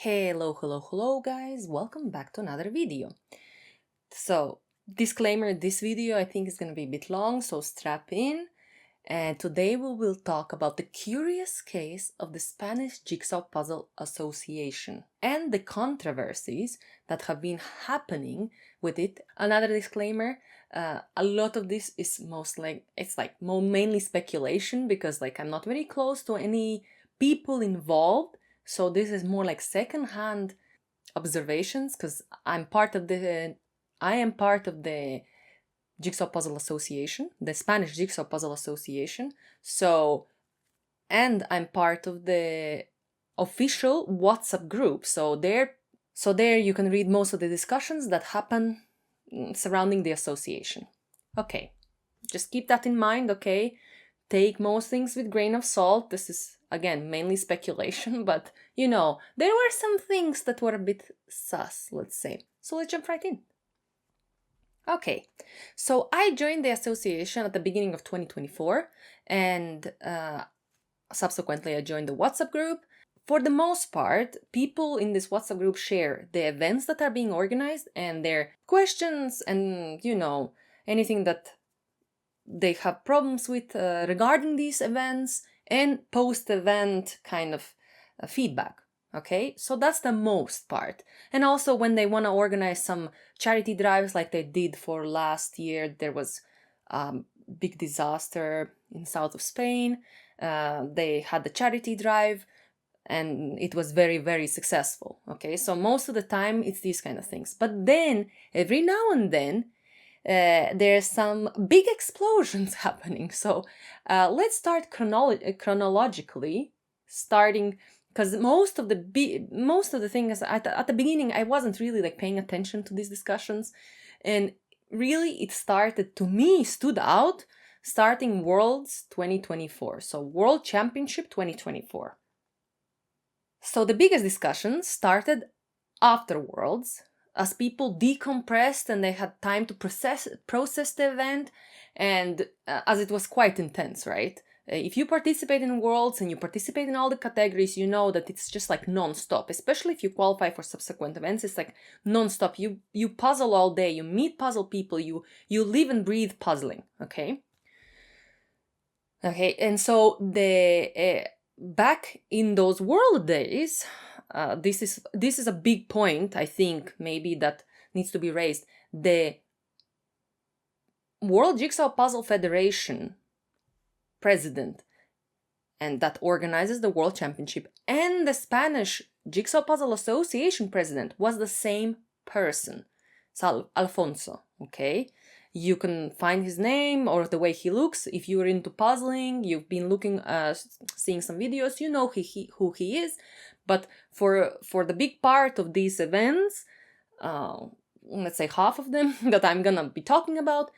Hello guys, welcome back to another video. So, disclaimer, this video I think is gonna be a bit long, so strap in. And today we will talk about the curious case of the Spanish Jigsaw Puzzle Association and the controversies that have been happening with it. Another disclaimer, a lot of this is mainly speculation because I'm not very close to any people involved. So this is more like second-hand observations because I am part of the Jigsaw Puzzle Association, the Spanish Jigsaw Puzzle Association. So, and I'm part of the official WhatsApp group. So there you can read most of the discussions that happen surrounding the association. Okay, just keep that in mind, okay? Take most things with grain of salt. This is, again, mainly speculation, but, there were some things that were a bit sus, let's say. So let's jump right in. Okay, so I joined the association at the beginning of 2024, and subsequently I joined the WhatsApp group. For the most part, people in this WhatsApp group share the events that are being organized and their questions and, anything that they have problems with regarding these events and post-event kind of feedback. Okay, so that's the most part. And also when they want to organize some charity drives like they did for last year, there was big disaster in south of Spain. They had the charity drive and it was very, very successful. Okay, so most of the time it's these kind of things. But then every now and then there's some big explosions happening. So let's start chronologically, starting because most of the things at the beginning I wasn't really paying attention to these discussions, and really it stood out starting Worlds 2024, so World Championship 2024. So the biggest discussion started after Worlds, as people decompressed and they had time to process the event, and as it was quite intense, right? If you participate in Worlds and you participate in all the categories, you know that it's just non-stop, especially if you qualify for subsequent events. It's non-stop. You puzzle all day, you meet puzzle people, you live and breathe puzzling, okay? Okay, and so the back in those World days, this is a big point, I think, maybe that needs to be raised. The World Jigsaw Puzzle Federation president, and that organizes the World Championship, and the Spanish Jigsaw Puzzle Association president was the same person, Alfonso, okay? You can find his name or the way he looks. If you're into puzzling, you've been seeing some videos, you know who he is. But for the big part of these events, let's say half of them that I'm gonna be talking about,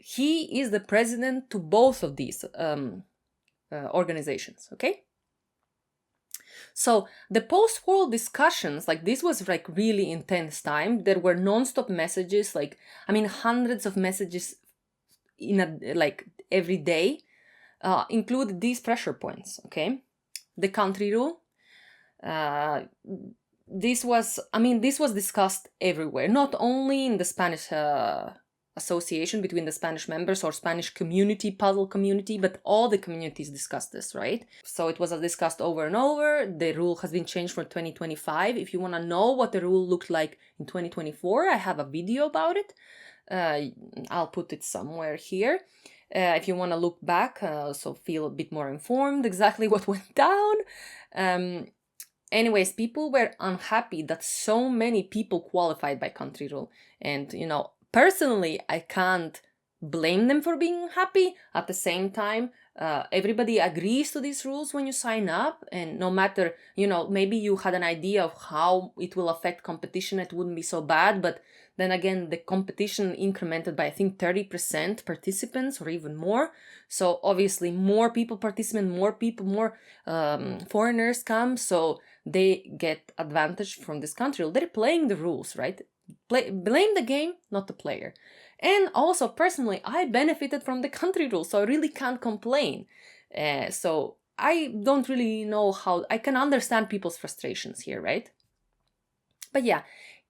he is the president to both of these organizations, okay? So the post-world discussions, this was really intense time. There were non-stop messages, hundreds of messages every day, included these pressure points, okay? The country rule. This was discussed everywhere, not only in the Spanish association between the Spanish members or Spanish puzzle community, but all the communities discussed this, right? So it was discussed over and over. The rule has been changed for 2025. If you want to know what the rule looked like in 2024, I have a video about it. I'll put it somewhere here. If you want to look back, so feel a bit more informed exactly what went down. Anyways, people were unhappy that so many people qualified by country rule. And, personally, I can't blame them for being happy. At the same time, everybody agrees to these rules when you sign up. And no matter, maybe you had an idea of how it will affect competition, it wouldn't be so bad. But then again, the competition incremented by, I think, 30% participants or even more. So obviously more people participate, more foreigners come. So they get advantage from this country. They're playing the rules, right? Blame the game, not the player. And also, personally, I benefited from the country rule, so I really can't complain. So I don't really know how... I can understand people's frustrations here, right? But yeah,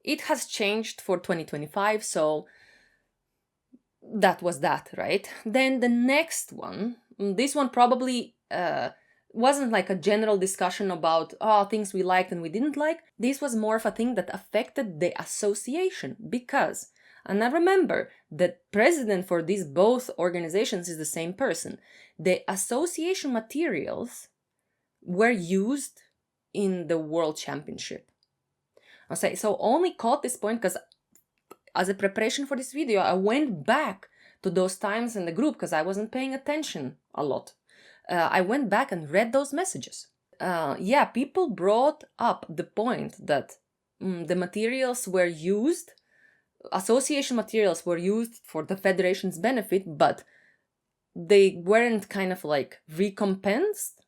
it has changed for 2025, so that was that, right? Then the next one, this one probably wasn't like a general discussion about things we liked and we didn't like. This was more of a thing that affected the association because, and I remember the president for these both organizations is the same person. The association materials were used in the World Championship. I'll say, so only caught this point because as a preparation for this video, I went back to those times in the group because I wasn't paying attention a lot. I went back and read those messages. Yeah, people brought up the point that the materials were used, association materials were used for the federation's benefit, but they weren't kind of like recompensed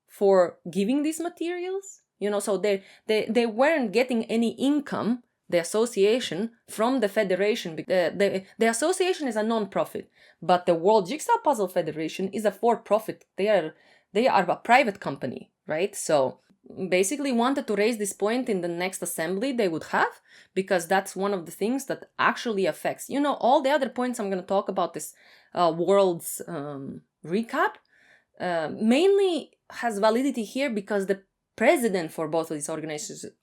for giving these materials. You know, so they weren't getting any income, the association, from the federation. The association is a non-profit, but the World Jigsaw Puzzle Federation is a for-profit. They are a private company, right? So basically wanted to raise this point in the next assembly they would have, because that's one of the things that actually affects, you know, all the other points I'm going to talk about this world's recap mainly has validity here because the president for both of these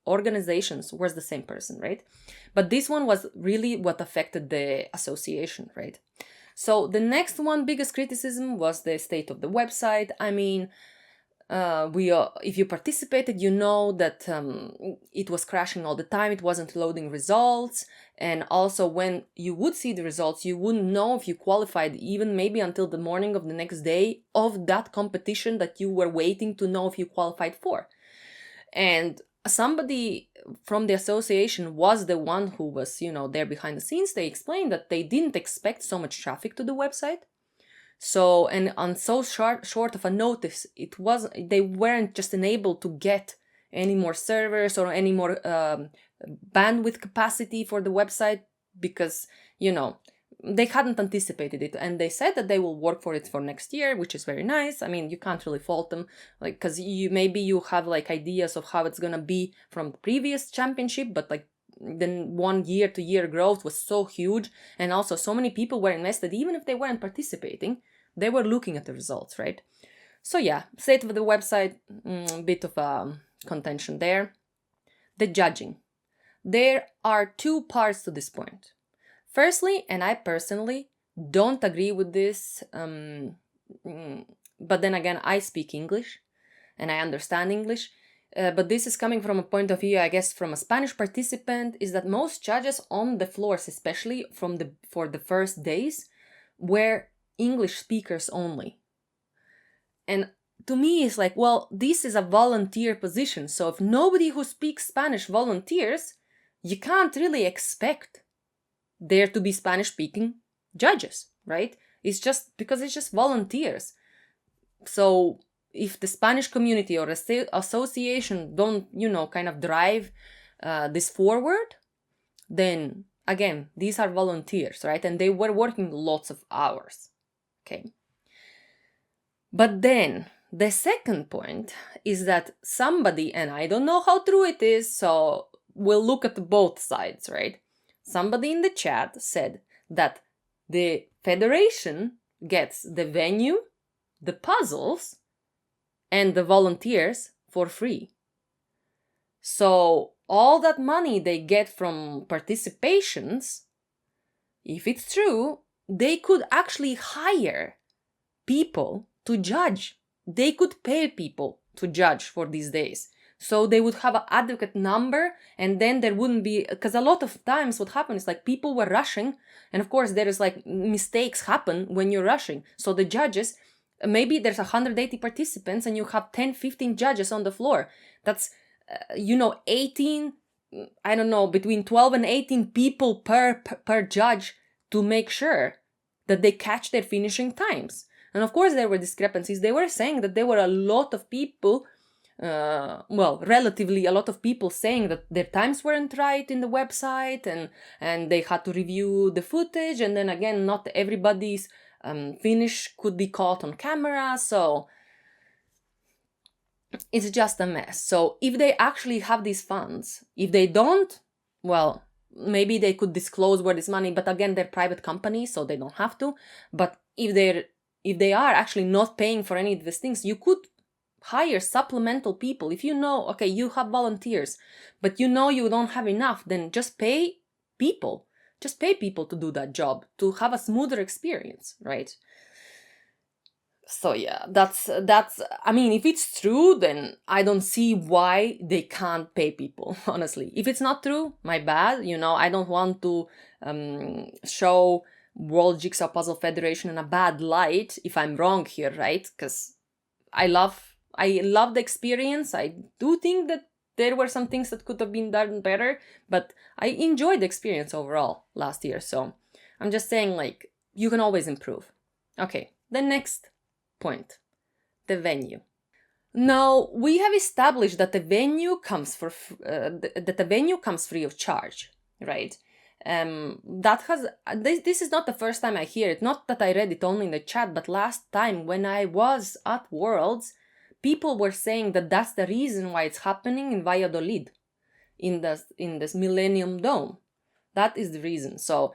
organizations was the same person, right? But this one was really what affected the association, right? So the next one, biggest criticism, was the state of the website. I mean, if you participated, you know that it was crashing all the time. It wasn't loading results. And also when you would see the results, you wouldn't know if you qualified even maybe until the morning of the next day of that competition that you were waiting to know if you qualified for. And somebody from the association was the one who was, you know, there behind the scenes. They explained that they didn't expect so much traffic to the website. So, and on so short of a notice, they weren't just enabled to get any more servers or any more bandwidth capacity for the website because, you know, they hadn't anticipated it. And they said that they will work for it for next year, which is very nice. I mean, you can't really fault them, like, because maybe you have like ideas of how it's gonna be from the previous championship, but like then 1 year to year growth was so huge, and also so many people were invested. Even if they weren't participating, they were looking at the results, right? So yeah, state of the website, bit of a contention there. The judging. There are two parts to this point. Firstly, and I personally don't agree with this, but then again, I speak English and I understand English. But this is coming from a point of view, I guess, from a Spanish participant, is that most judges on the floors, especially for the first days, were English speakers only. And to me, it's like, well, this is a volunteer position. So if nobody who speaks Spanish volunteers, you can't really expect there to be Spanish-speaking judges, right? It's just because it's just volunteers. So if the Spanish community or association don't, you know, kind of drive this forward, then again, these are volunteers, right? And they were working lots of hours, okay? But then the second point is that somebody, and I don't know how true it is, so we'll look at both sides, right? Somebody in the chat said that the federation gets the venue, the puzzles, and the volunteers for free. So all that money they get from participations, if it's true, they could actually hire people to judge. They could pay people to judge for these days. So they would have an adequate number, and then there wouldn't be, because a lot of times what happens is like people were rushing, and of course there is like mistakes happen when you're rushing. So the judges, maybe there's 180 participants and you have 10, 15 judges on the floor. That's, 18, I don't know, between 12 and 18 people per judge to make sure that they catch their finishing times. And of course there were discrepancies. They were saying that there were a lot of people, relatively a lot of people saying that their times weren't right in the website, and they had to review the footage, and then again, not everybody's finish could be caught on camera. So it's just a mess. So if they actually have these funds, if they don't, well, maybe they could disclose where this money, but again, they're private companies, so they don't have to. But if they are actually not paying for any of these things, you could hire supplemental people. If you know, okay, you have volunteers, but you know you don't have enough, then just pay people. Just pay people to do that job, to have a smoother experience, right? So yeah, that's I mean, if it's true, then I don't see why they can't pay people, honestly. If it's not true, my bad. I don't want to show World Jigsaw Puzzle Federation in a bad light if I'm wrong here, right? Because I love the experience. I do think that there were some things that could have been done better, but I enjoyed the experience overall last year. So I'm just saying, like, you can always improve. Okay, the next point, the venue. Now we have established that the venue comes free of charge, right? This is not the first time I hear it. Not that I read it only in the chat, but last time when I was at Worlds, people were saying that that's the reason why it's happening in Valladolid, in this Millennium Dome. That is the reason. So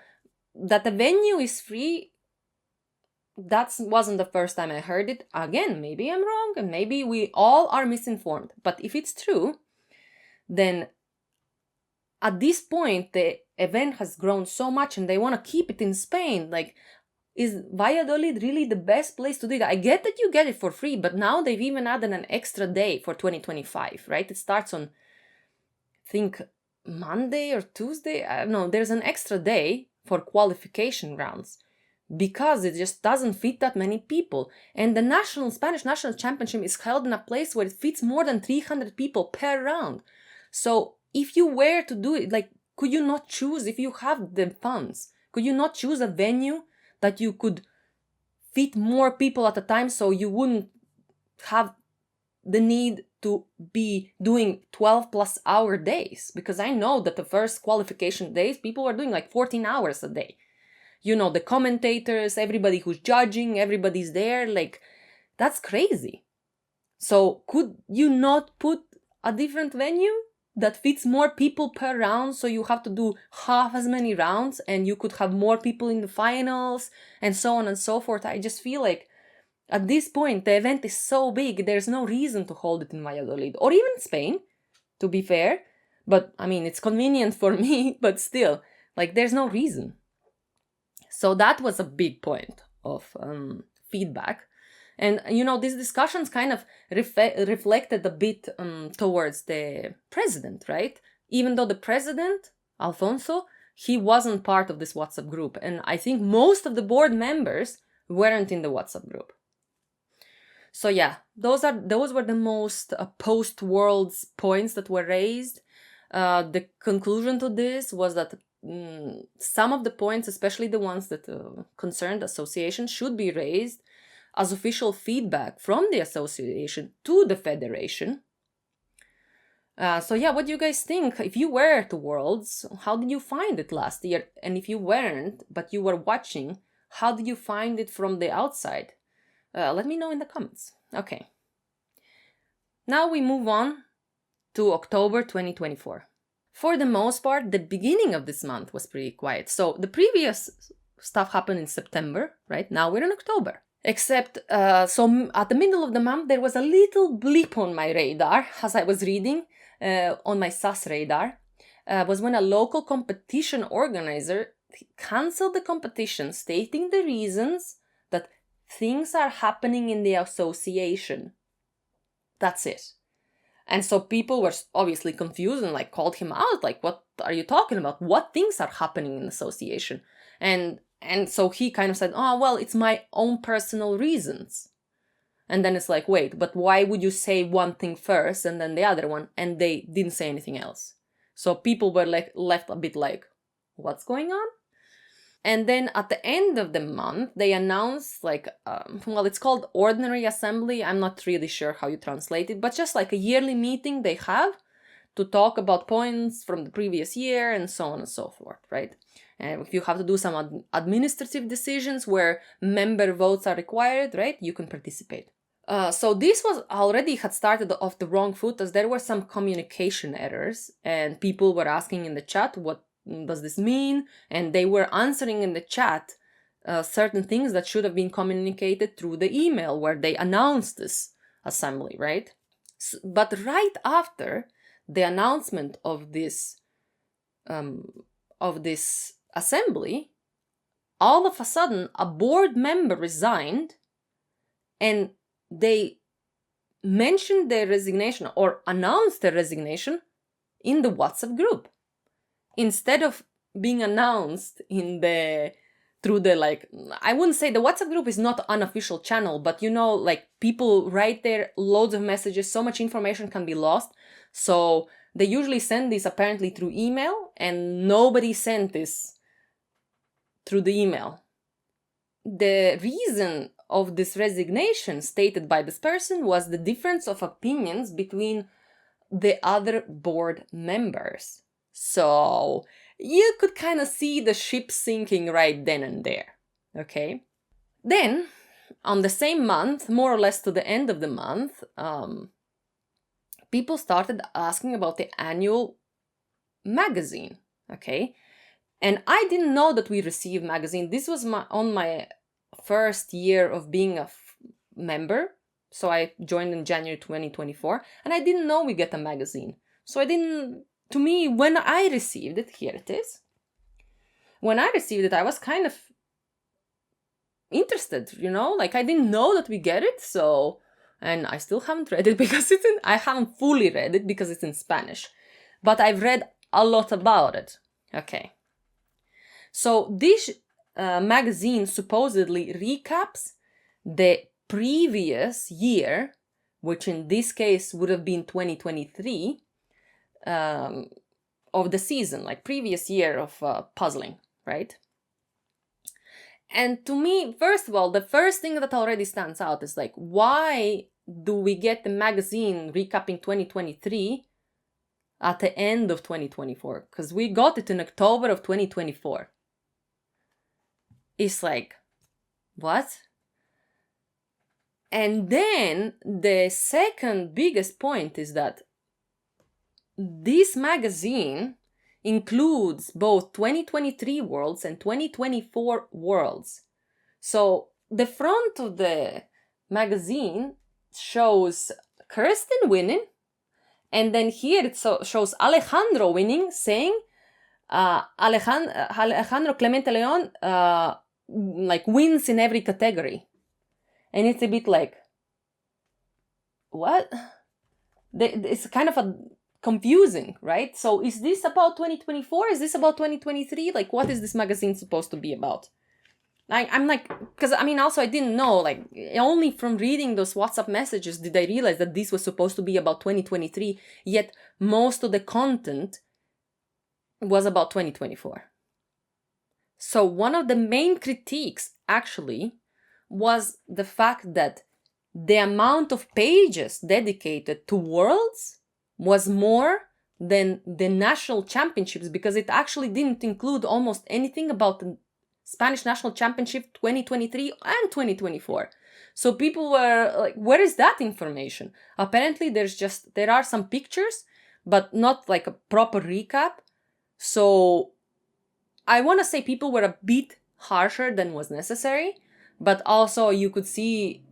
that the venue is free, that wasn't the first time I heard it. Again, maybe I'm wrong, and maybe we all are misinformed. But if it's true, then at this point, the event has grown so much and they want to keep it in Spain. Like, is Valladolid really the best place to do it? I get that you get it for free, but now they've even added an extra day for 2025, right? It starts on, I think, Monday or Tuesday. I don't know. There's an extra day for qualification rounds because it just doesn't fit that many people. And the Spanish National Championship is held in a place where it fits more than 300 people per round. So if you were to do it, like, could you not choose, if you have the funds, could you not choose a venue that you could fit more people at a time so you wouldn't have the need to be doing 12 plus hour days? Because I know that the first qualification days, people were doing like 14 hours a day. The commentators, everybody who's judging, everybody's there. Like, that's crazy. So could you not put a different venue that fits more people per round, so you have to do half as many rounds and you could have more people in the finals and so on and so forth? I just feel like at this point the event is so big, there's no reason to hold it in Valladolid or even Spain, to be fair. But I mean, it's convenient for me, but still, like, there's no reason. So that was a big point of feedback. And, these discussions kind of reflected a bit towards the president, right? Even though the president, Alfonso, he wasn't part of this WhatsApp group. And I think most of the board members weren't in the WhatsApp group. So yeah, those were the most post-Worlds points that were raised. The conclusion to this was that some of the points, especially the ones that concerned association, should be raised as official feedback from the association to the federation. So yeah, what do you guys think? If you were at Worlds, how did you find it last year? And if you weren't, but you were watching, how did you find it from the outside? Let me know in the comments. Okay. Now we move on to October 2024. For the most part, the beginning of this month was pretty quiet. So the previous stuff happened in September, right? Now we're in October. Except, so at the middle of the month, there was a little blip on my radar as I was reading, on my SAS radar, was when a local competition organizer cancelled the competition, stating the reasons that things are happening in the association. That's it. And so people were obviously confused and like called him out, like, what are you talking about? What things are happening in the association? And so he kind of said, oh, well, it's my own personal reasons. And then it's like, wait, but why would you say one thing first and then the other one? And they didn't say anything else. So people were like left a bit like, what's going on? And then at the end of the month, they announced like, well, it's called Ordinary Assembly. I'm not really sure how you translate it, but just like a yearly meeting they have to talk about points from the previous year and so on and so forth, right? And if you have to do some administrative decisions where member votes are required, right, you can participate. So this was already had started off the wrong foot, as there were some communication errors, and people were asking in the chat, what does this mean? And they were answering in the chat certain things that should have been communicated through the email where they announced this assembly, right? But right after the announcement of this assembly, all of a sudden a board member resigned, and they mentioned their resignation or announced their resignation in the WhatsApp group instead of being announced through the, like, I wouldn't say the WhatsApp group is not an unofficial channel, but like people write there loads of messages, so much information can be lost. So they usually send this apparently through email, and nobody sent this through the email. The reason of this resignation stated by this person was the difference of opinions between the other board members. So you could kind of see the ship sinking right then and there. Okay. Then, on the same month, more or less to the end of the month, people started asking about the annual magazine. Okay. And I didn't know that we received magazine. This was on my first year of being a member. So I joined in January 2024, and I didn't know we get a magazine. So to me, when I received it, here it is. When I received it, I was kind of interested, like I didn't know that we get it. So, and I still haven't read it because I haven't fully read it because it's in Spanish, but I've read a lot about it. Okay. So this magazine supposedly recaps the previous year, which in this case would have been 2023, of the season, like previous year of puzzling, right? And to me, first of all, the first thing that already stands out is like, why do we get the magazine recapping 2023 at the end of 2024? Because we got it in October of 2024. It's like, what? And then the second biggest point is that this magazine includes both 2023 worlds and 2024 worlds. So the front of the magazine shows Kirsten winning, and then here it shows Alejandro winning, saying Alejandro Clemente Leon like wins in every category. And it's a bit like, what? It's kind of a confusing, right? So is this about 2024? Is this about 2023? Like, what is this magazine supposed to be about? I'm like, because also I didn't know, like, only from reading those WhatsApp messages did I realize that this was supposed to be about 2023, yet most of the content was about 2024. So one of the main critiques actually was the fact that the amount of pages dedicated to worlds was more than the national championships, because it actually didn't include almost anything about the Spanish National Championship 2023 and 2024. So people were like, where is that information? Apparently there are some pictures, but not like a proper recap. So I want to say people were a bit harsher than was necessary, but also you could see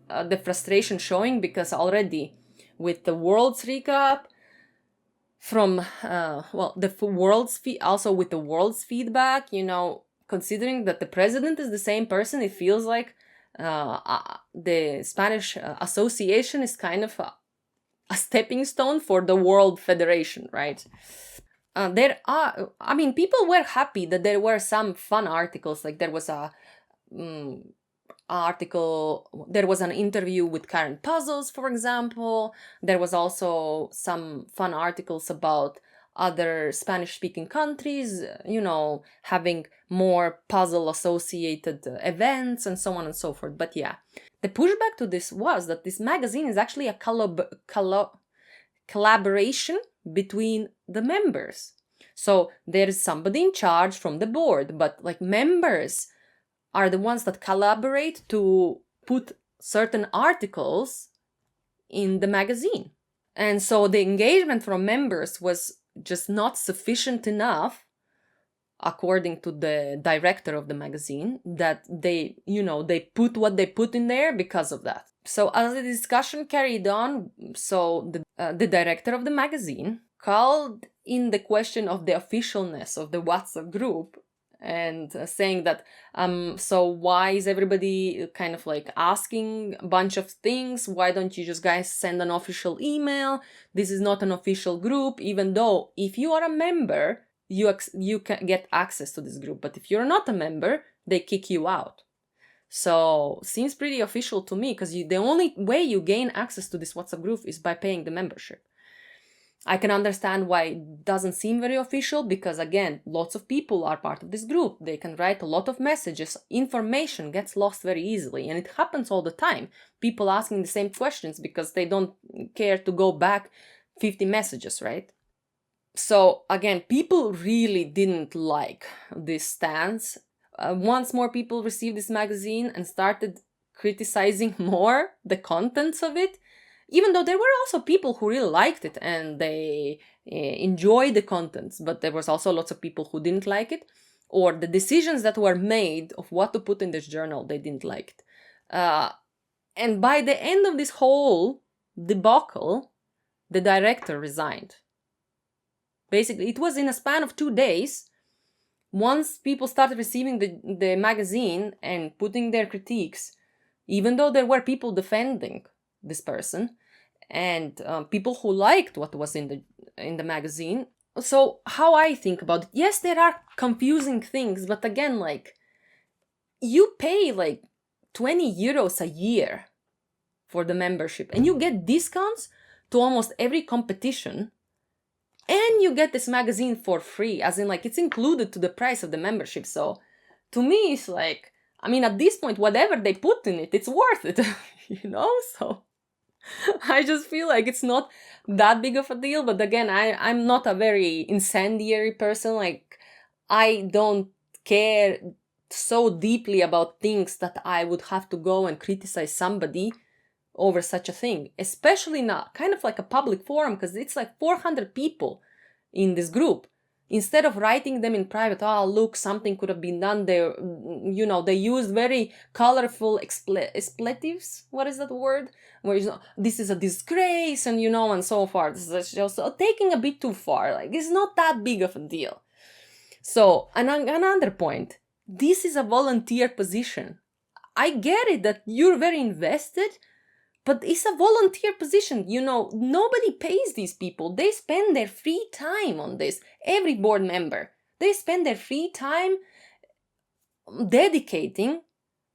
the frustration showing, because already with the world's recap from also with the world's feedback, considering that the president is the same person, it feels like the Spanish association is kind of a stepping stone for the World Federation, right? People were happy that there were some fun articles. Like there was there was an interview with Karen Puzzles, for example. There was also some fun articles about other Spanish-speaking countries, having more puzzle-associated events and so on and so forth. But yeah, the pushback to this was that this magazine is actually a collaboration between the members. So there is somebody in charge from the board, but like members are the ones that collaborate to put certain articles in the magazine. And so the engagement from members was just not sufficient enough, according to the director of the magazine, that they put what they put in there because of that. So as the discussion carried on, so the director of the magazine called in the question of the officialness of the WhatsApp group, and saying that so why is everybody kind of like asking a bunch of things? Why don't you just guys send an official email? This is not an official group, even though if you are a member, you can get access to this group, but if you're not a member, they kick you out. So seems pretty official to me, because the only way you gain access to this WhatsApp group is by paying the membership. I can understand why it doesn't seem very official, because again, lots of people are part of this group. They can write a lot of messages. Information gets lost very easily, and it happens all the time. People asking the same questions because they don't care to go back 50 messages, right? So again, people really didn't like this stance. Once more people received this magazine and started criticizing more the contents of it, even though there were also people who really liked it and they enjoyed the contents, but there was also lots of people who didn't like it, or the decisions that were made of what to put in this journal, they didn't like it. And by the end of this whole debacle, the director resigned. Basically, it was in a span of 2 days. Once people started receiving the magazine and putting their critiques, even though there were people defending this person and people who liked what was in the magazine. So how I think about it, yes, there are confusing things, but again, like, you pay like 20 euros a year for the membership and you get discounts to almost every competition, and you get this magazine for free, as in like it's included to the price of the membership. So to me, it's like, I mean, at this point, whatever they put in it, it's worth it, So I just feel like it's not that big of a deal. But again, I'm not a very incendiary person. Like, I don't care so deeply about things that I would have to go and criticize somebody over such a thing, especially not kind of like a public forum, because it's like 400 people in this group. Instead of writing them in private, oh, look, something could have been done there, they used very colorful expletives. What is that word? Where this is a disgrace, and and so forth. This is just taking a bit too far. Like, it's not that big of a deal. So, and another point, this is a volunteer position. I get it that you're very invested, but it's a volunteer position. Nobody pays these people. They spend their free time on this. Every board member, they spend their free time dedicating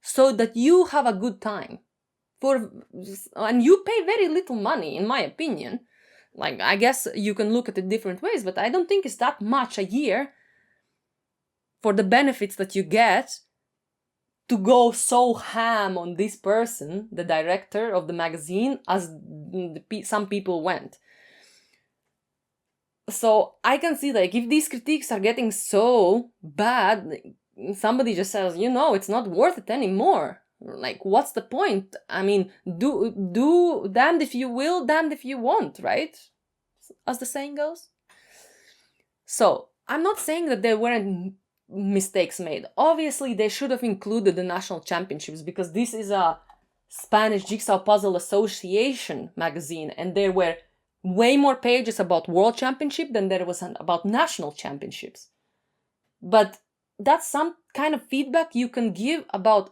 so that you have a good time. And you pay very little money, in my opinion. Like, I guess you can look at it different ways, but I don't think it's that much a year for the benefits that you get to go so ham on this person, the director of the magazine, as some people went. So I can see, like, if these critiques are getting so bad, somebody just says, it's not worth it anymore. Like, what's the point? I mean, do damned if you will, damned if you won't, right? As the saying goes. So I'm not saying that there weren't mistakes made. Obviously, they should have included the national championships, because this is a Spanish Jigsaw Puzzle Association magazine, and there were way more pages about world championship than there was about national championships. But that's some kind of feedback you can give about,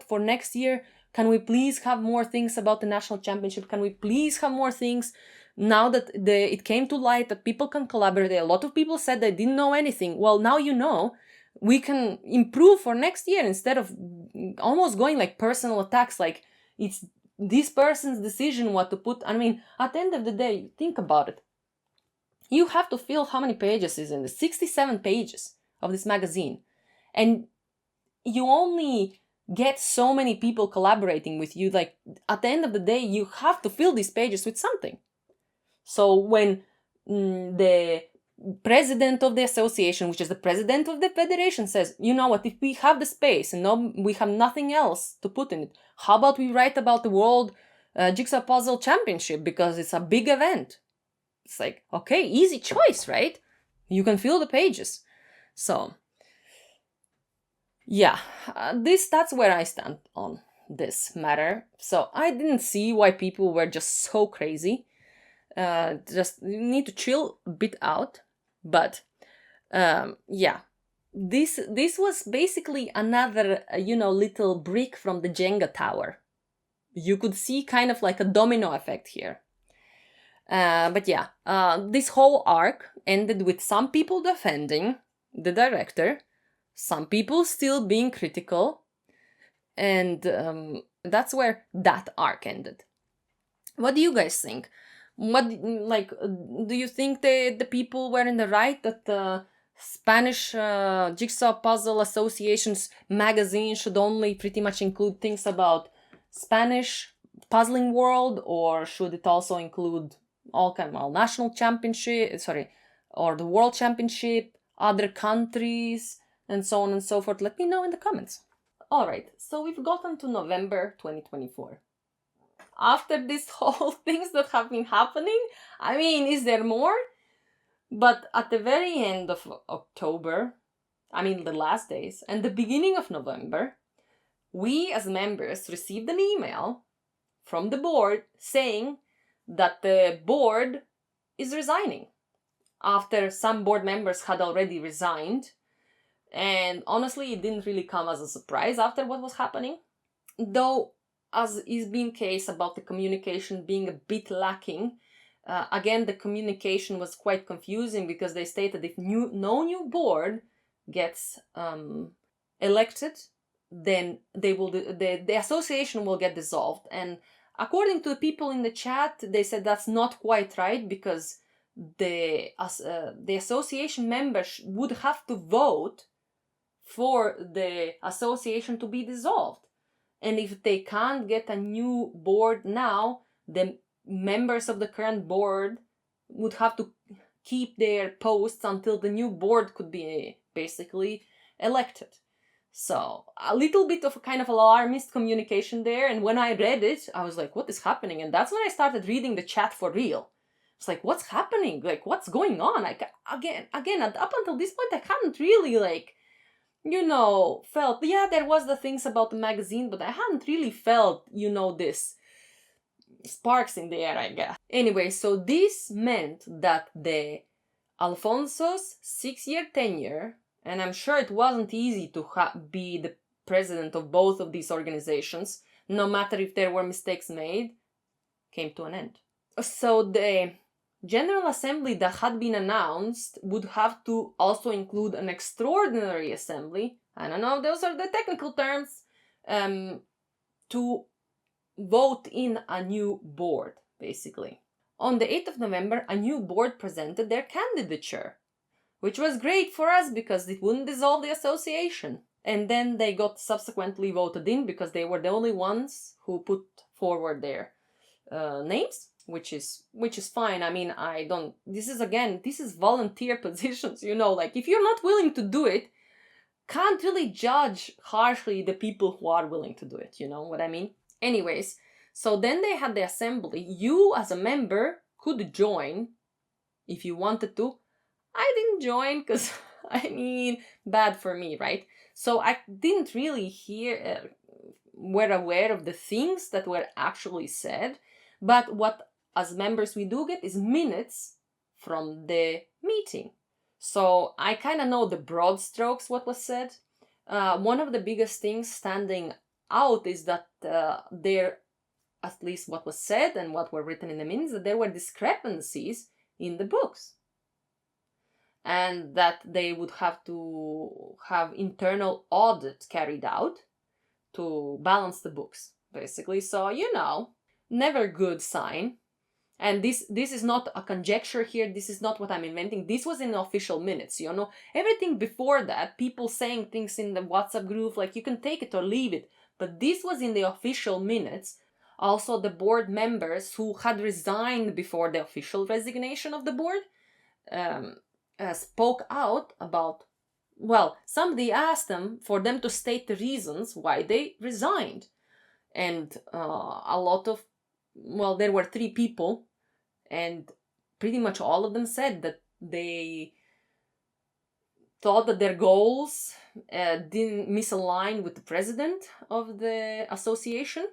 for next year, can we please have more things about the national championship? Can we please have more things? Now that it came to light that people can collaborate, a lot of people said they didn't know anything. Well, now we can improve for next year, instead of almost going like personal attacks, like it's this person's decision what to put. I mean, at the end of the day, think about it. You have to fill how many pages is in the 67 pages of this magazine, and you only get so many people collaborating with you. Like, at the end of the day, you have to fill these pages with something. So when the president of the association, which is the president of the federation, says, you know what, if we have the space and we have nothing else to put in it, how about we write about the World Jigsaw Puzzle Championship, because it's a big event. It's like, okay, easy choice, right? You can fill the pages. So, yeah, that's where I stand on this matter. So I didn't see why people were just so crazy. Just you need to chill a bit out. But yeah, this was basically another little brick from the Jenga tower. You could see kind of like a domino effect here. But yeah, this whole arc ended with some people defending the director, some people still being critical, and that's where that arc ended. What do you guys think? Do you think the people were in the right, that the Spanish Jigsaw Puzzle Association's magazine should only pretty much include things about Spanish puzzling world, or should it also include national championship, or the world championship, other countries, and so on and so forth? Let me know in the comments. Alright, so we've gotten to November 2024. After these whole things that have been happening, I mean, is there more? But at the very end of October, the last days, and the beginning of November, we as members received an email from the board saying that the board is resigning, after some board members had already resigned. And honestly, it didn't really come as a surprise after what was happening. Though, as is being case about the communication being a bit lacking, again, the communication was quite confusing, because they stated if no new board gets elected, then the association will get dissolved. And according to the people in the chat, they said that's not quite right, because the association members would have to vote for the association to be dissolved. And if they can't get a new board now, the members of the current board would have to keep their posts until the new board could be basically elected. So a little bit of a kind of alarmist communication there. And when I read it, I was like, what is happening? And that's when I started reading the chat for real. It's like, what's happening? Like, what's going on? Again, up until this point, I hadn't really felt, yeah, there was the things about the magazine, but I hadn't really felt, this sparks in the air, I guess. Anyway, so this meant that the Alfonso's 6-year tenure, and I'm sure it wasn't easy to be the president of both of these organizations, no matter if there were mistakes made, came to an end. So the General Assembly that had been announced would have to also include an extraordinary assembly, I don't know, those are the technical terms, to vote in a new board, basically. On the 8th of November, a new board presented their candidature, which was great for us because it wouldn't dissolve the association. And then they got subsequently voted in because they were the only ones who put forward their names. Which is fine. This is volunteer positions, if you're not willing to do it, can't really judge harshly the people who are willing to do it, you know what I mean? Anyways, so then they had the assembly. You as a member could join if you wanted to. I didn't join because, bad for me, right? So I didn't really were aware of the things that were actually said, but what as members we do get is minutes from the meeting. So I kind of know the broad strokes what was said. One of the biggest things standing out is that there, at least what was said and what were written in the minutes, that there were discrepancies in the books. And that they would have to have internal audit carried out to balance the books, basically. So, never good sign. And this is not a conjecture here. This is not what I'm inventing. This was in the official minutes, Everything before that, people saying things in the WhatsApp group, like you can take it or leave it. But this was in the official minutes. Also, the board members who had resigned before the official resignation of the board spoke out about, well, somebody asked them for them to state the reasons why they resigned. And a lot of, well, there were 3 people, and pretty much all of them said that they thought that their goals didn't misalign with the president of the association,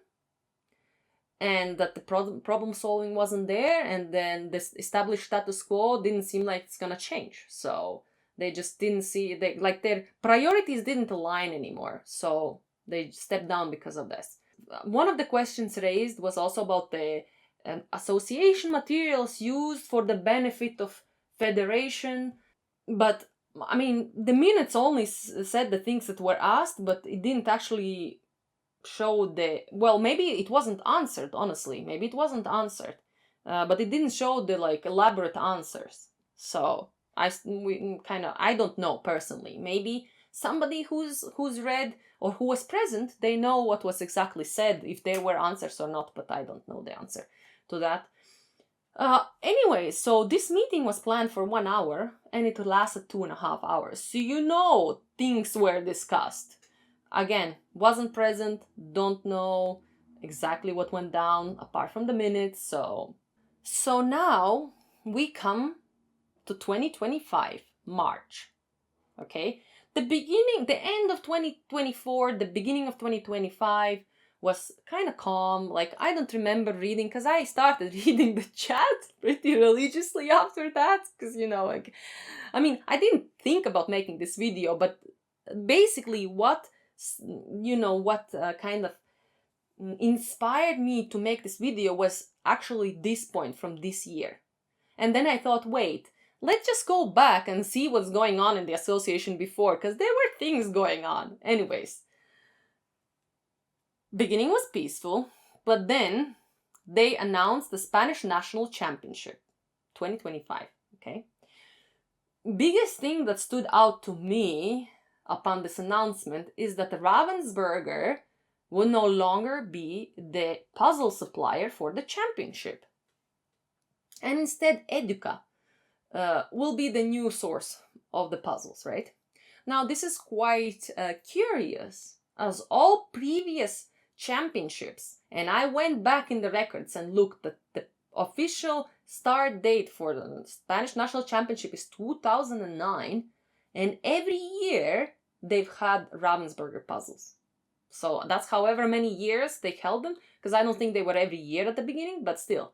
and that the problem solving wasn't there, and then this established status quo didn't seem like it's gonna change. So they just didn't see, they like their priorities didn't align anymore, so they stepped down because of this. One of the questions raised was also about the association materials used for the benefit of federation, but I mean, the minutes only said the things that were asked, but it didn't actually show the, well, maybe it wasn't answered, honestly, maybe it wasn't answered, but it didn't show the like elaborate answers. So I don't know personally. Maybe somebody who's read or who was present, they know what was exactly said, if there were answers or not, but I don't know the answer to that. Anyway, so this meeting was planned for 1 hour and it lasted 2.5 hours. So things were discussed. Again, wasn't present, don't know exactly what went down apart from the minutes. So now we come to 2025, March. Okay? The end of 2024, the beginning of 2025 was kind of calm. Like, I don't remember reading, because I started reading the chat pretty religiously after that, because, I didn't think about making this video, but basically what kind of inspired me to make this video was actually this point from this year. And then I thought, wait, let's just go back and see what's going on in the association before, because there were things going on. Anyways, beginning was peaceful, but then they announced the Spanish National Championship 2025, okay? Biggest thing that stood out to me upon this announcement is that Ravensburger will no longer be the puzzle supplier for the championship. And instead, Educa will be the new source of the puzzles, right? Now, this is quite curious, as all previous championships, and I went back in the records and looked at the official start date for the Spanish National Championship is 2009, and every year they've had Ravensburger puzzles. So that's however many years they held them, because I don't think they were every year at the beginning, but still.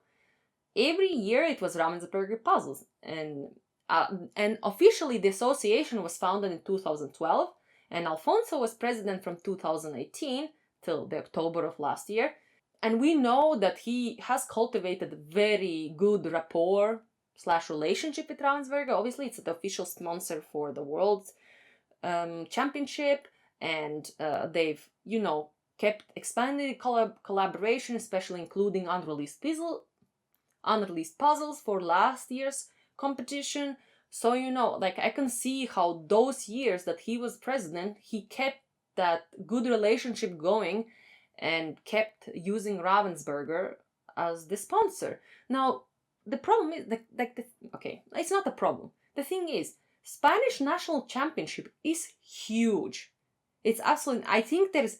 Every year it was Ravensburger puzzles, and officially the association was founded in 2012, and Alfonso was president from 2018 till the October of last year. And we know that he has cultivated very good rapport / relationship with Ravensburger. Obviously, it's the official sponsor for the World Championship, and they've, kept expanding collaboration, especially including unreleased puzzles for last year's competition. So, I can see how those years that he was president, he kept that good relationship going and kept using Ravensburger as the sponsor. Now, the problem is, it's not a problem. The thing is, Spanish National Championship is huge. It's absolutely, I think there's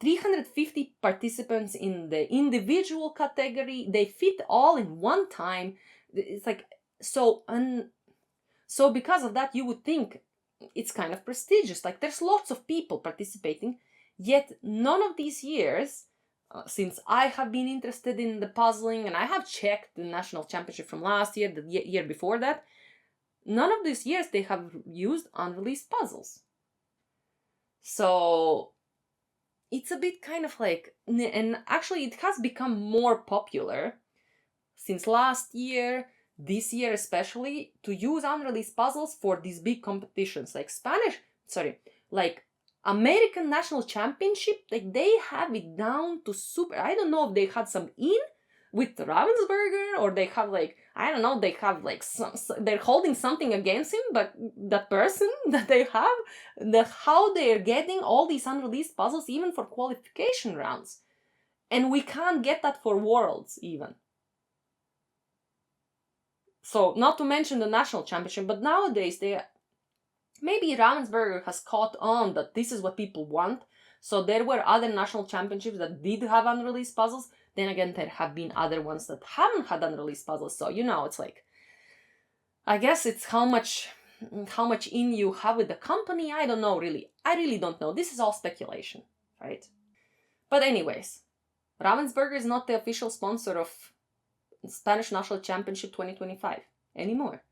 350 participants in the individual category. They fit all in one time. It's so because of that, you would think it's kind of prestigious. Like, there's lots of people participating, yet none of these years, since I have been interested in the puzzling, and I have checked the national championship from last year, the year before that, none of these years they have used unreleased puzzles. So it's a bit kind of and actually it has become more popular since last year, this year especially, to use unreleased puzzles for these big competitions, like American National Championship. Like, they have it down to super. I don't know if they had some in with Ravensburger, or they have they have they're holding something against him, but that person that they have, how they're getting all these unreleased puzzles even for qualification rounds. And we can't get that for Worlds even. So not to mention the national championship, but nowadays maybe Ravensburger has caught on that this is what people want. So there were other national championships that did have unreleased puzzles. Then again, there have been other ones that haven't had unreleased puzzles. So it's like, I guess it's how much in you have with the company. I don't know really. I really don't know. This is all speculation, right? But anyways, Ravensburger is not the official sponsor of Spanish National Championship 2025 anymore.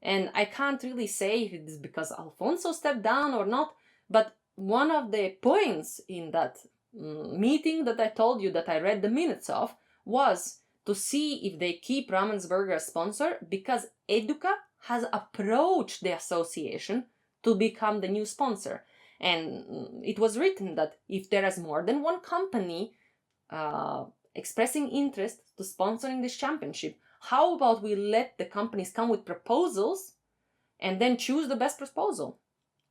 And I can't really say if it's because Alfonso stepped down or not, but one of the points in that meeting that I told you that I read the minutes of was to see if they keep Ravensburger as sponsor, because Educa has approached the association to become the new sponsor. And it was written that if there is more than one company expressing interest to sponsoring this championship, how about we let the companies come with proposals and then choose the best proposal?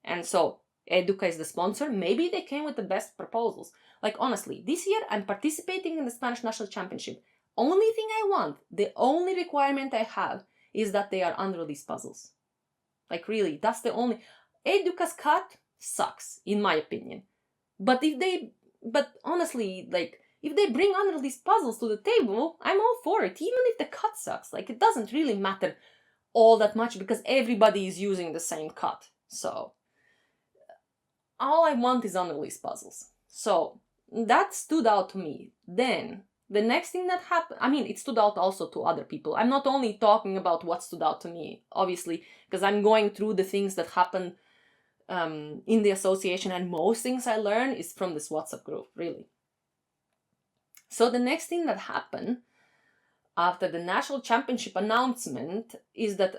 And so Educa is the sponsor. Maybe they came with the best proposals. Like, honestly, this year I'm participating in the Spanish National Championship. Only thing I want, the only requirement I have, is that they are unreleased puzzles. Like, really, that's the only... Educa's cut sucks, in my opinion. But honestly, like, if they bring unreleased puzzles to the table, I'm all for it, even if the cut sucks. Like, it doesn't really matter all that much because everybody is using the same cut. So, all I want is unreleased puzzles. So, that stood out to me. Then, the next thing that happened, I mean, it stood out also to other people. I'm not only talking about what stood out to me, obviously, because I'm going through the things that happened in the association, and most things I learn is from this WhatsApp group, really. So the next thing that happened after the national championship announcement is that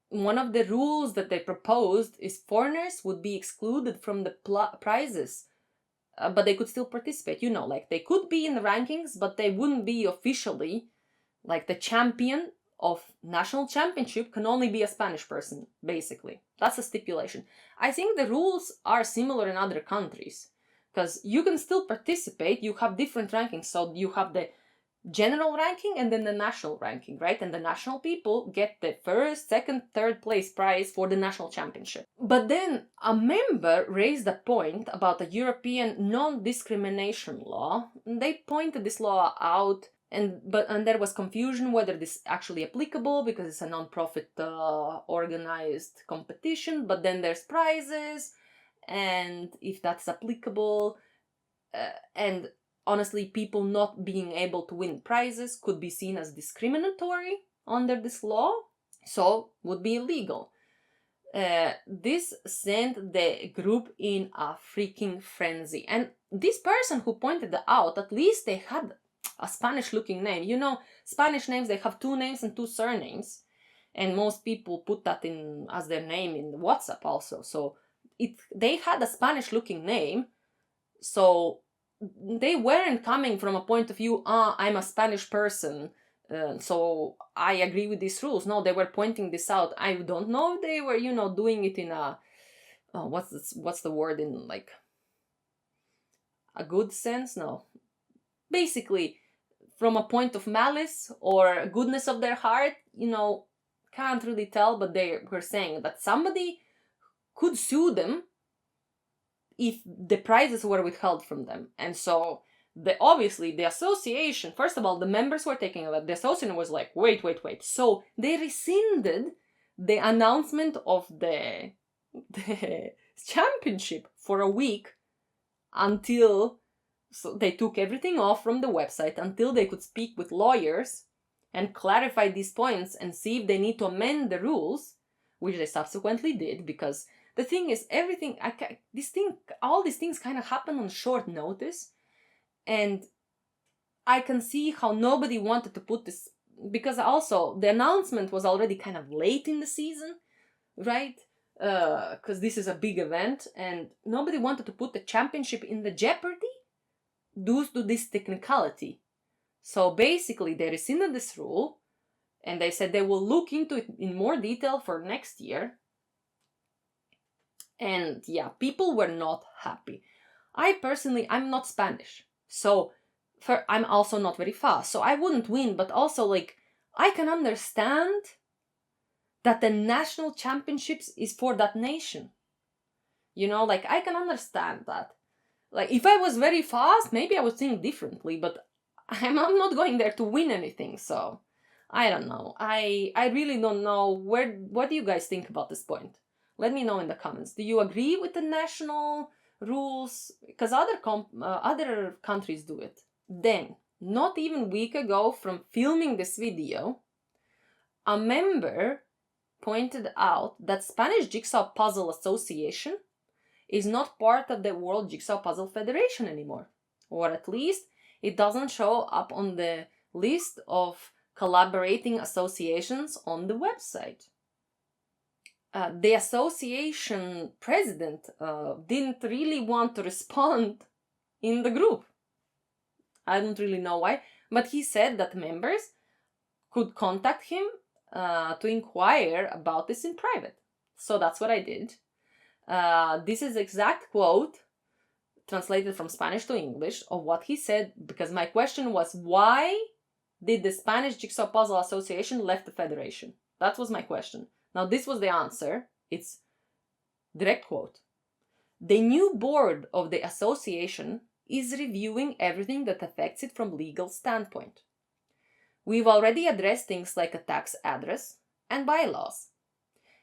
one of the rules that they proposed is foreigners would be excluded from the prizes, but they could still participate. Like, they could be in the rankings, but they wouldn't be officially, like, the champion of national championship can only be a Spanish person, basically. That's a stipulation. I think the rules are similar in other countries, because you can still participate. You have different rankings. So you have the general ranking and then the national ranking, right? And the national people get the first, second, third place prize for the national championship. But then a member raised a point about a European non-discrimination law. They pointed this law out, and there was confusion whether this is actually applicable because it's a non-profit organized competition, but then there's prizes, and if that's applicable, and honestly, people not being able to win prizes could be seen as discriminatory under this law, so would be illegal. This sent the group in a freaking frenzy. And this person who pointed it out, at least they had a Spanish-looking name. Spanish names, they have 2 names and 2 surnames. And most people put that in as their name in WhatsApp also. So they had a Spanish-looking name, so they weren't coming from a point of view, I'm a Spanish person, so I agree with these rules. No, they were pointing this out. I don't know if they were, doing it in a, what's the word, in like a good sense? No. Basically, from a point of malice or goodness of their heart, can't really tell, but they were saying that somebody could sue them if the prizes were withheld from them. And so obviously the association, first of all, the members were taking it. The association was like, wait. So they rescinded the announcement of the championship for a week until, so they took everything off from the website until they could speak with lawyers and clarify these points and see if they need to amend the rules, which they subsequently did, because the thing is, all these things kind of happen on short notice, and I can see how nobody wanted to put this, because also the announcement was already kind of late in the season, right? Because this is a big event, and nobody wanted to put the championship in the Jeopardy due to this technicality. So basically, they rescinded this rule, and they said they will look into it in more detail for next year. And yeah, people were not happy. I'm not Spanish, so I'm also not very fast, so I wouldn't win, but also, like, I can understand that the national championships is for that nation. You know, like, I can understand that. Like, if I was very fast, maybe I would think differently, but I'm not going there to win anything, so I don't know. I really don't know what do you guys think about this point? Let me know in the comments. Do you agree with the national rules? Because other countries do it. Then, not even a week ago from filming this video, a member pointed out that Spanish Jigsaw Puzzle Association is not part of the World Jigsaw Puzzle Federation anymore. Or at least it doesn't show up on the list of collaborating associations on the website. The association president didn't really want to respond in the group. I don't really know why, but he said that members could contact him to inquire about this in private. So that's what I did. This is exact quote translated from Spanish to English of what he said, because my question was, why did the Spanish Jigsaw Puzzle Association left the federation? That was my question. Now this was the answer. It's direct quote. The new board of the association is reviewing everything that affects it from legal standpoint. We've already addressed things like a tax address and bylaws.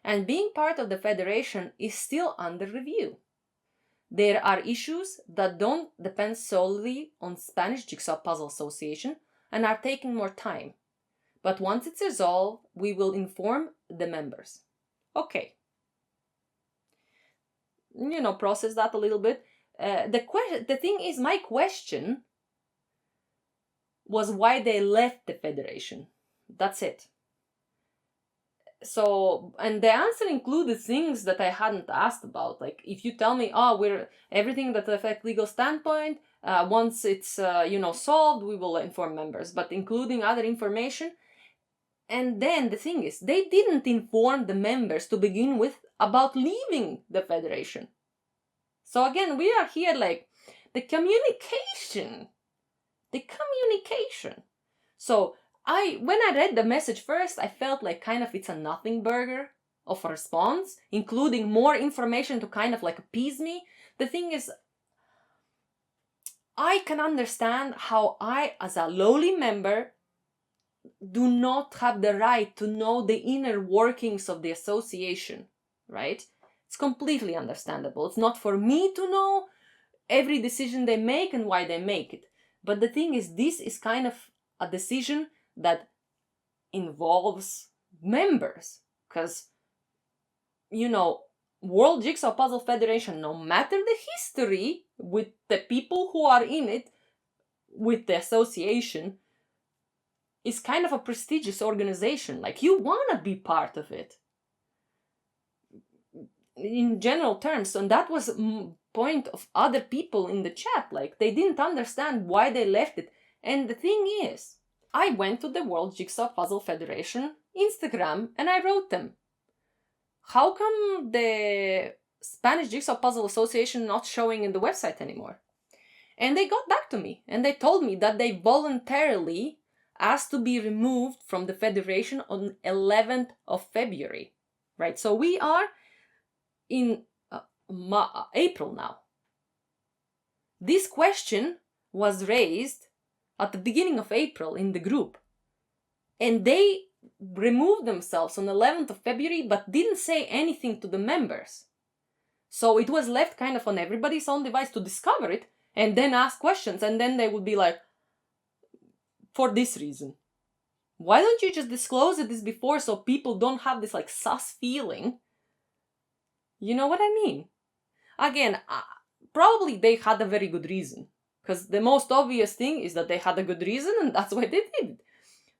And being part of the federation is still under review. There are issues that don't depend solely on Spanish Jigsaw Puzzle Association and are taking more time. But once it's resolved, we will inform the members. Okay. You know, process that a little bit. The thing is, my question was why they left the federation. That's it. So, and the answer included things that I hadn't asked about. Like, if you tell me, we're everything that affects legal standpoint, once it's solved, we will inform members. But including other information. And then the thing is, they didn't inform the members to begin with about leaving the federation. So again, we are here like the communication. So when I read the message first, I felt like kind of it's a nothing burger of a response, including more information to kind of like appease me. The thing is, I can understand how I, as a lowly member, do not have the right to know the inner workings of the association, right? It's completely understandable. It's not for me to know every decision they make and why they make it. But the thing is, this is kind of a decision that involves members. Because, World Jigsaw Puzzle Federation, no matter the history with the people who are in it, with the association, is kind of a prestigious organization. Like, you want to be part of it. In general terms. And that was point of other people in the chat. Like, they didn't understand why they left it. And the thing is, I went to the World Jigsaw Puzzle Federation Instagram and I wrote them, how come the Spanish Jigsaw Puzzle Association not showing in the website anymore? And they got back to me and they told me that they voluntarily asked to be removed from the federation on 11th of February, right? So we are in April now. This question was raised at the beginning of April in the group. And they removed themselves on 11th of February, but didn't say anything to the members. So it was left kind of on everybody's own device to discover it and then ask questions. And then they would be like, for this reason. Why don't you just disclose this before so people don't have this like sus feeling? You know what I mean? Again, probably they had a very good reason. Because the most obvious thing is that they had a good reason and that's why they did it.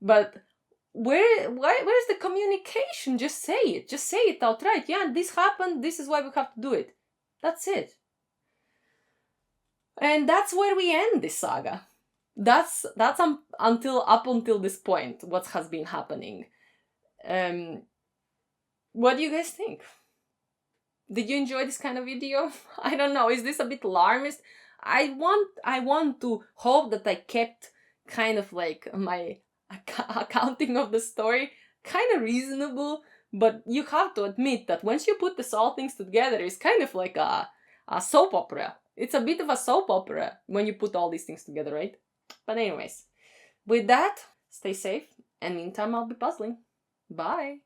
But where's the communication? Just say it. Just say it outright. Yeah, this happened. This is why we have to do it. That's it. And that's where we end this saga. That's up until this point, what has been happening. What do you guys think? Did you enjoy this kind of video? I don't know. Is this a bit alarmist? I want to hope that I kept kind of like my accounting of the story, kind of reasonable, but you have to admit that once you put this all things together, it's kind of like a soap opera. It's a bit of a soap opera when you put all these things together, right? But anyways, with that, stay safe, and meantime I'll be puzzling. Bye!